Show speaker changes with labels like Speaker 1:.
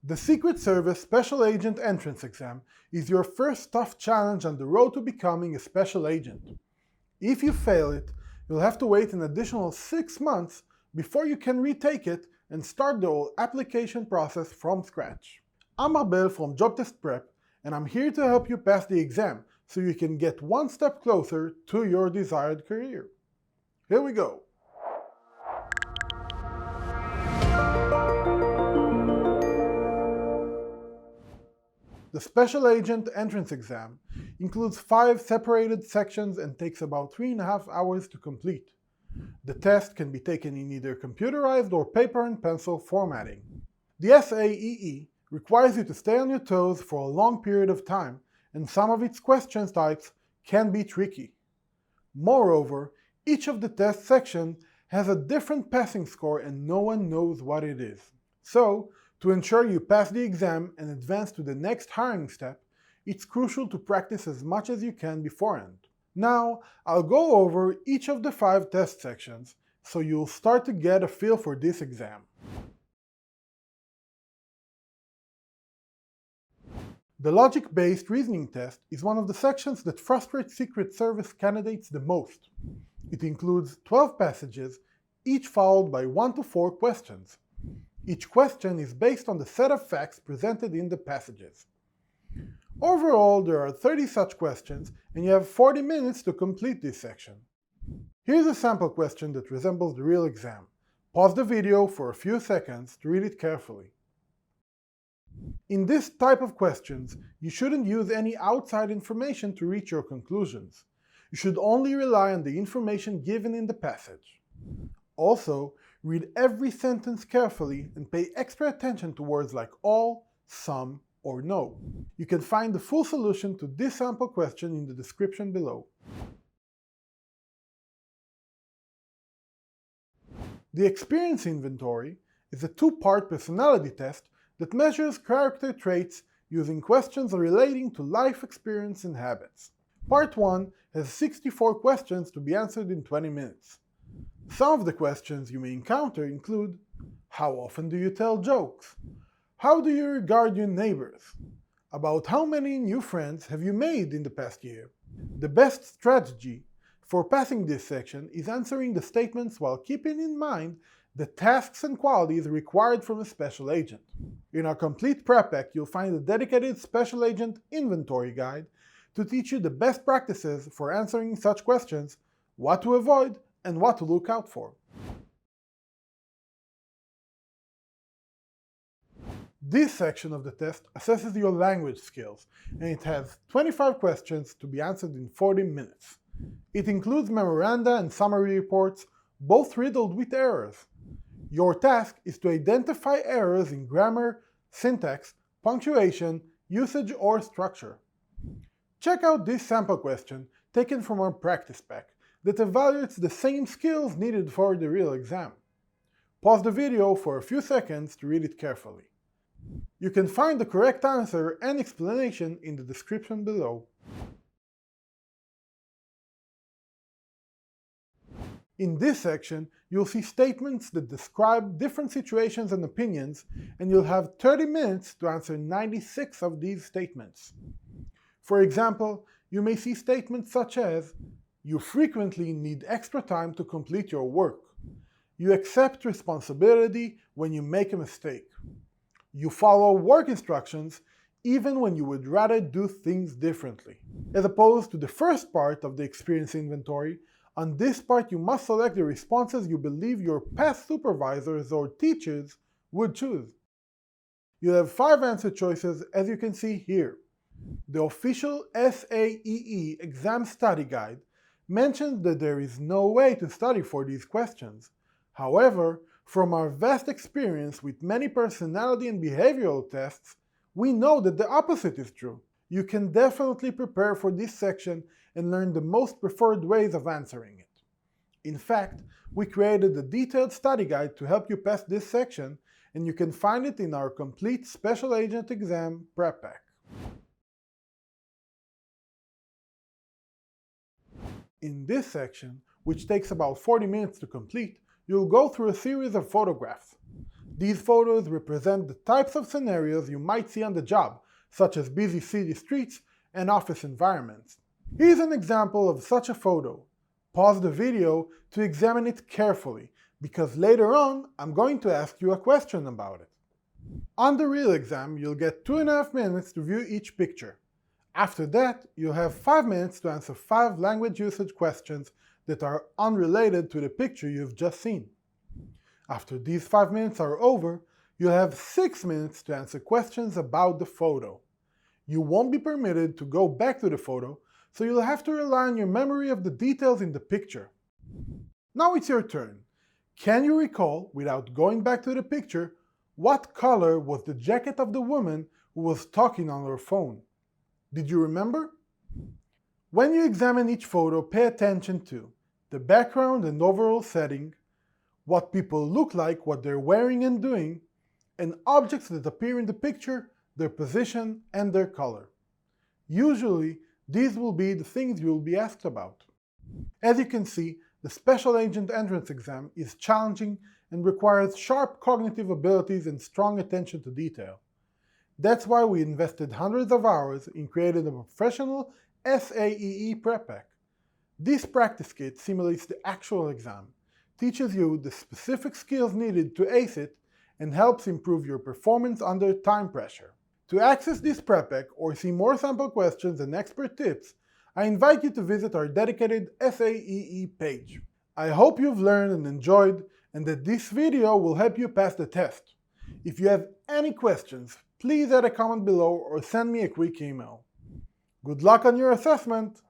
Speaker 1: The Secret Service Special Agent Entrance Exam is your first tough challenge on the road to becoming a special agent. If you fail it, you'll have to wait an additional 6 months before you can retake it and start the whole application process from scratch. I'm Abel from Job Test Prep, and I'm here to help you pass the exam so you can get one step closer to your desired career. Here we go. The Special Agent Entrance Exam includes 5 separated sections and takes about 3.5 hours to complete. The test can be taken in either computerized or paper and pencil formatting. The SAEE requires you to stay on your toes for a long period of time, and some of its question types can be tricky. Moreover, each of the test sections has a different passing score and no one knows what it is. So, to ensure you pass the exam and advance to the next hiring step, it's crucial to practice as much as you can beforehand. Now, I'll go over each of the 5 test sections, so you'll start to get a feel for this exam. The logic-based reasoning test is one of the sections that frustrates Secret Service candidates the most. It includes 12 passages, each followed by 1 to 4 questions. Each question is based on the set of facts presented in the passages. Overall, there are 30 such questions, and you have 40 minutes to complete this section. Here's a sample question that resembles the real exam. Pause the video for a few seconds to read it carefully. In this type of questions, you shouldn't use any outside information to reach your conclusions. You should only rely on the information given in the passage. Also, read every sentence carefully and pay extra attention to words like all, some, or no. You can find the full solution to this sample question in the description below. The Experience Inventory is a 2-part personality test that measures character traits using questions relating to life experience and habits. Part 1 has 64 questions to be answered in 20 minutes. Some of the questions you may encounter include: how often do you tell jokes? How do you regard your neighbors? About how many new friends have you made in the past year? The best strategy for passing this section is answering the statements while keeping in mind the tasks and qualities required from a special agent. In our complete prep pack, you'll find a dedicated Special Agent Inventory guide to teach you the best practices for answering such questions, what to avoid, and what to look out for. This section of the test assesses your language skills, and it has 25 questions to be answered in 40 minutes. It includes memoranda and summary reports, both riddled with errors. Your task is to identify errors in grammar, syntax, punctuation, usage, or structure. Check out this sample question taken from our practice pack that evaluates the same skills needed for the real exam. Pause the video for a few seconds to read it carefully. You can find the correct answer and explanation in the description below. In this section, you'll see statements that describe different situations and opinions, and you'll have 30 minutes to answer 96 of these statements. For example, you may see statements such as: you frequently need extra time to complete your work. You accept responsibility when you make a mistake. You follow work instructions even when you would rather do things differently. As opposed to the first part of the Experience Inventory, on this part you must select the responses you believe your past supervisors or teachers would choose. You'll have 5 answer choices, as you can see here. The official SAEE exam study guide mentions that there is no way to study for these questions. However, from our vast experience with many personality and behavioral tests, we know that the opposite is true. You can definitely prepare for this section and learn the most preferred ways of answering it. In fact, we created a detailed study guide to help you pass this section, and you can find it in our complete Special Agent Exam Prep Pack. In this section, which takes about 40 minutes to complete, you'll go through a series of photographs. These photos represent the types of scenarios you might see on the job, such as busy city streets and office environments. Here's an example of such a photo. Pause the video to examine it carefully, because later on I'm going to ask you a question about it. On the real exam, you'll get 2.5 minutes to view each picture. After that, you'll have 5 minutes to answer 5 language usage questions that are unrelated to the picture you've just seen. After these 5 minutes are over, you'll have 6 minutes to answer questions about the photo. You won't be permitted to go back to the photo, so you'll have to rely on your memory of the details in the picture. Now it's your turn. Can you recall, without going back to the picture, what color was the jacket of the woman who was talking on her phone? Did you remember? When you examine each photo, pay attention to the background and overall setting, what people look like, what they're wearing and doing, and objects that appear in the picture, their position, and their color. Usually, these will be the things you will be asked about. As you can see, the Special Agent Entrance Exam is challenging and requires sharp cognitive abilities and strong attention to detail. That's why we invested hundreds of hours in creating a professional SAEE prep pack. This practice kit simulates the actual exam, teaches you the specific skills needed to ace it, and helps improve your performance under time pressure. To access this prep pack or see more sample questions and expert tips, I invite you to visit our dedicated SAEE page. I hope you've learned and enjoyed, and that this video will help you pass the test. If you have any questions, please add a comment below or send me a quick email. Good luck on your assessment!